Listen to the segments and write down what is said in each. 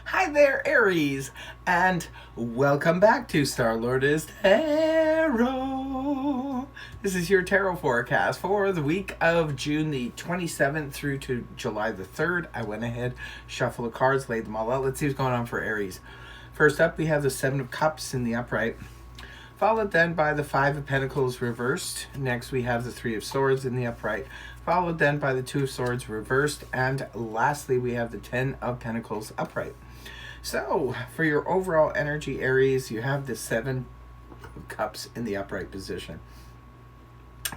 Hi there, Aries, and welcome back to Star-Lord Tarot. This is your tarot forecast for the week of June the 27th through to July the 3rd. I went ahead, shuffled the cards, laid them all out. Let's see what's going on for Aries. First up, we have the Seven of Cups in the upright, followed then by the Five of Pentacles reversed. Next, we have the Three of Swords in the upright, followed then by the Two of Swords reversed, and lastly, we have the Ten of Pentacles upright. So, for your overall energy, Aries, you have the Seven of Cups in the upright position,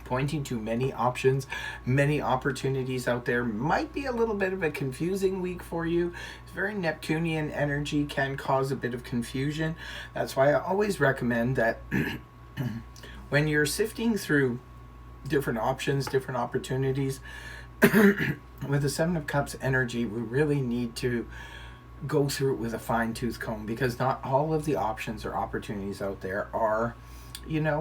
pointing to many options, many opportunities out there. Might be a little bit of a confusing week for you. It's very Neptunian energy, can cause a bit of confusion. That's why I always recommend that when you're sifting through different options, different opportunities, with the Seven of Cups energy, we really need to go through it with a fine-tooth comb, because not all of the options or opportunities out there are,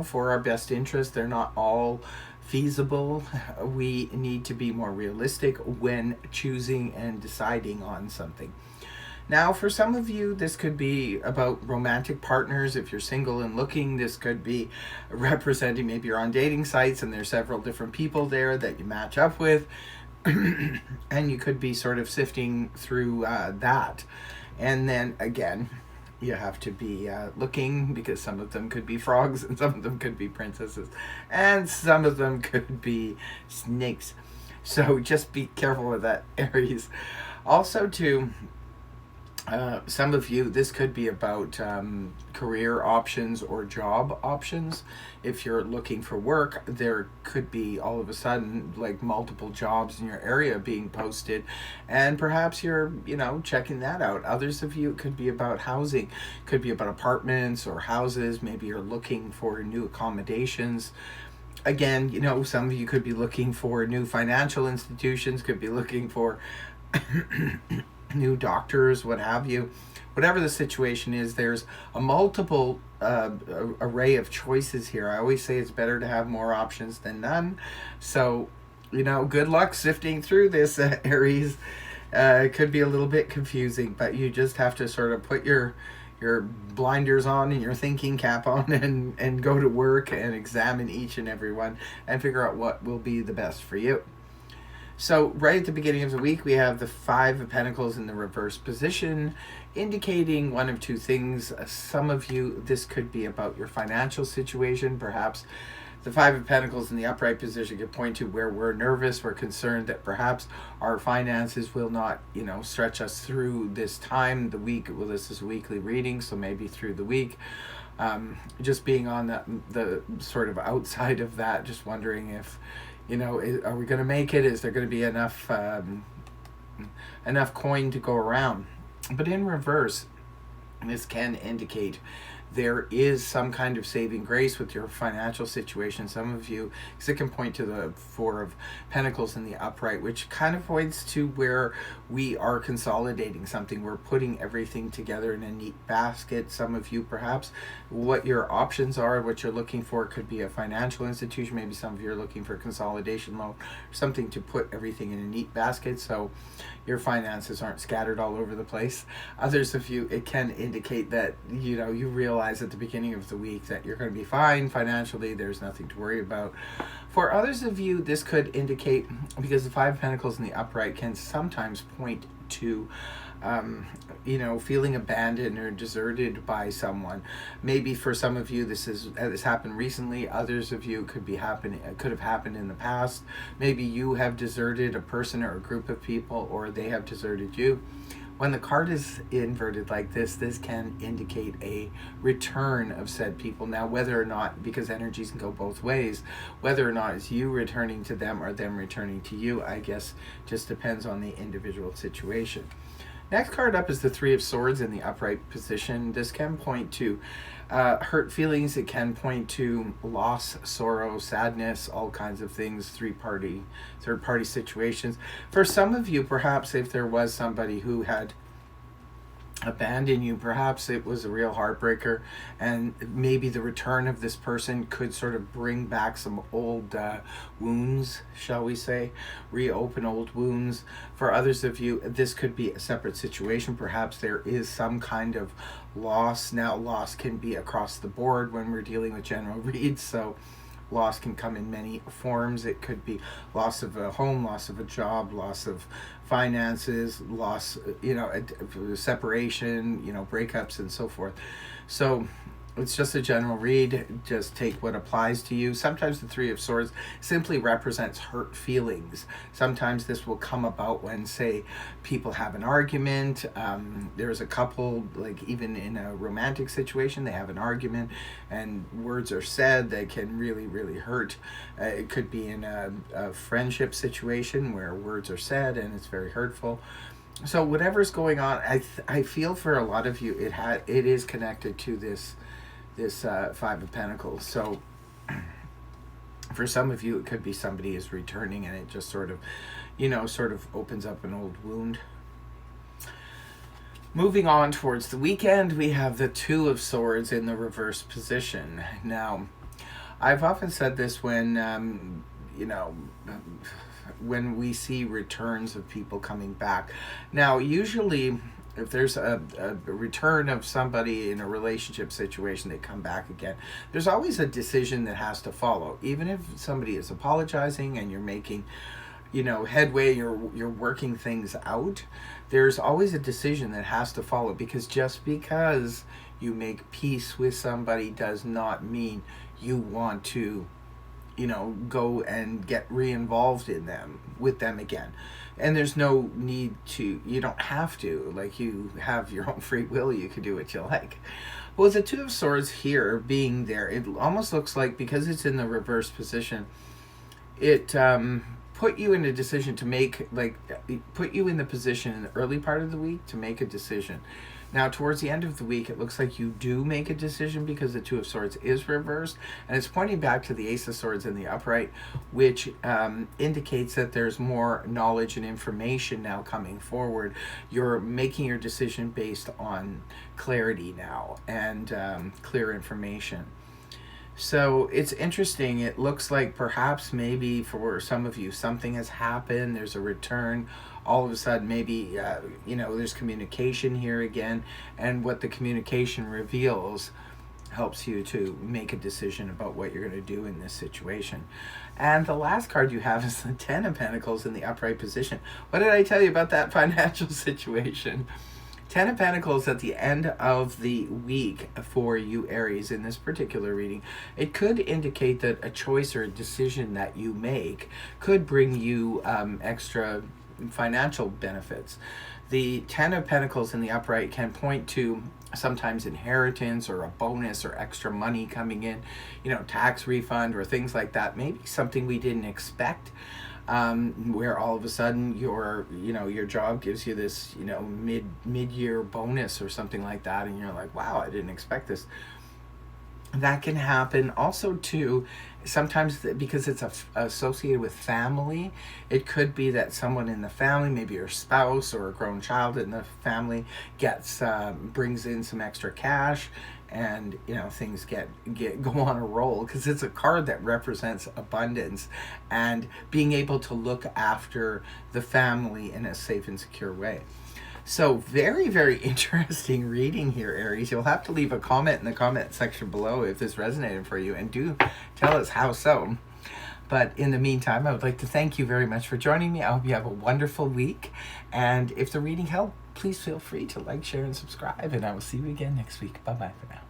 for our best interest. They're not all feasible. We need to be more realistic when choosing and deciding on something. Now, for some of you, this could be about romantic partners. If you're single and looking, this could be representing, maybe you're on dating sites and there's several different people there that you match up with. And you could be sort of sifting through that. And then again, you have to be looking, because some of them could be frogs and some of them could be princesses and some of them could be snakes. So just be careful with that, Aries. Also, too, some of you, this could be about career options or job options. If you're looking for work, there could be all of a sudden like multiple jobs in your area being posted, and perhaps you're checking that out. Others of you, it could be about housing, could be about apartments or houses. Maybe you're looking for new accommodations. Again, some of you could be looking for new financial institutions, could be looking for new doctors, what have you. Whatever the situation is, there's a multiple array of choices here. I always say it's better to have more options than none. So, good luck sifting through this, Aries. It could be a little bit confusing, but you just have to sort of put your blinders on and your thinking cap on and go to work and examine each and every one and figure out what will be the best for you. So right at the beginning of the week, we have the Five of Pentacles in the reverse position, indicating one of two things. Some of you, this could be about your financial situation. Perhaps the Five of Pentacles in the upright position could point to where we're nervous, we're concerned that perhaps our finances will not, stretch us through this time, the week. Well, this is a weekly reading, so maybe through the week. Just being on the sort of outside of that, just wondering if, are we going to make it? Is there going to be enough coin to go around? But in reverse, this can indicate there is some kind of saving grace with your financial situation. Some of you, because it can point to the Four of Pentacles in the upright, which kind of points to where we are consolidating something. We're putting everything together in a neat basket. Some of you, perhaps, what your options are, what you're looking for could be a financial institution. Maybe some of you are looking for a consolidation loan, something to put everything in a neat basket so your finances aren't scattered all over the place. Others of you, it can indicate that, you realize at the beginning of the week that you're going to be fine financially. There's nothing to worry about. For others of you, this could indicate, because the Five of Pentacles in the upright can sometimes point to feeling abandoned or deserted by someone. Maybe for some of you, this happened recently. Others of you, could have happened in the past. Maybe you have deserted a person or a group of people, or they have deserted you. When the card is inverted like this can indicate a return of said people. Now, whether or not, because energies can go both ways, whether or not it's you returning to them or them returning to you, I guess just depends on the individual situation. Next card up is the Three of Swords in the upright position. This can point to hurt feelings. It can point to loss, sorrow, sadness, all kinds of things, third-party situations. For some of you, perhaps if there was somebody who had abandon you. Perhaps it was a real heartbreaker, and maybe the return of this person could sort of bring back some old wounds, shall we say, reopen old wounds. For others of you, this could be a separate situation. Perhaps there is some kind of loss. Now, loss can be across the board when we're dealing with general reads, so loss can come in many forms. It could be loss of a home, loss of a job, loss of finances, loss, separation, breakups and so forth. So it's just a general read. Just take what applies to you. Sometimes the Three of Swords simply represents hurt feelings. Sometimes this will come about when, say, people have an argument. There's a couple, like even in a romantic situation, they have an argument and words are said that can really, really hurt. It could be in a friendship situation where words are said and it's very hurtful. So whatever's going on, I feel for a lot of you, it is connected to this Five of Pentacles. So for some of you, it could be somebody is returning and it just sort of opens up an old wound. Moving on towards the weekend, we have the Two of Swords in the reverse position. Now, I've often said this when we see returns of people coming back. Now, usually if there's a return of somebody in a relationship situation, they come back again, there's always a decision that has to follow. Even if somebody is apologizing and you're making headway, you're working things out, there's always a decision that has to follow, because just because you make peace with somebody does not mean you want to go and get re-involved with them again. And there's no need to, you don't have to, like, you have your own free will, you can do what you like. Well, the Two of Swords here being there, it almost looks like, because it's in the reverse position, it put you in a decision to make, put you in the position in the early part of the week to make a decision. Now, towards the end of the week, it looks like you do make a decision because the Two of Swords is reversed, and it's pointing back to the Ace of Swords in the upright, which indicates that there's more knowledge and information now coming forward. You're making your decision based on clarity now and clear information. So it's interesting. It looks like perhaps maybe for some of you something has happened. There's a return. All of a sudden, maybe, there's communication here again. And what the communication reveals helps you to make a decision about what you're going to do in this situation. And the last card you have is the Ten of Pentacles in the upright position. What did I tell you about that financial situation? Ten of Pentacles at the end of the week for you, Aries, in this particular reading, it could indicate that a choice or a decision that you make could bring you extra financial benefits. The Ten of Pentacles in the upright can point to sometimes inheritance or a bonus or extra money coming in, tax refund or things like that. Maybe something we didn't expect. Where all of a sudden your job gives you this mid-year bonus or something like that, and you're like, wow, I didn't expect this. That can happen also too. Sometimes because it's associated with family, it could be that someone in the family, maybe your spouse or a grown child in the family, brings in some extra cash, and things go on a roll, because it's a card that represents abundance and being able to look after the family in a safe and secure way. So very, very interesting reading here, Aries. You'll have to leave a comment in the comment section below if this resonated for you, and do tell us how so. But in the meantime, I would like to thank you very much for joining me. I hope you have a wonderful week. And if the reading helped, please feel free to like, share, and subscribe. And I will see you again next week. Bye-bye for now.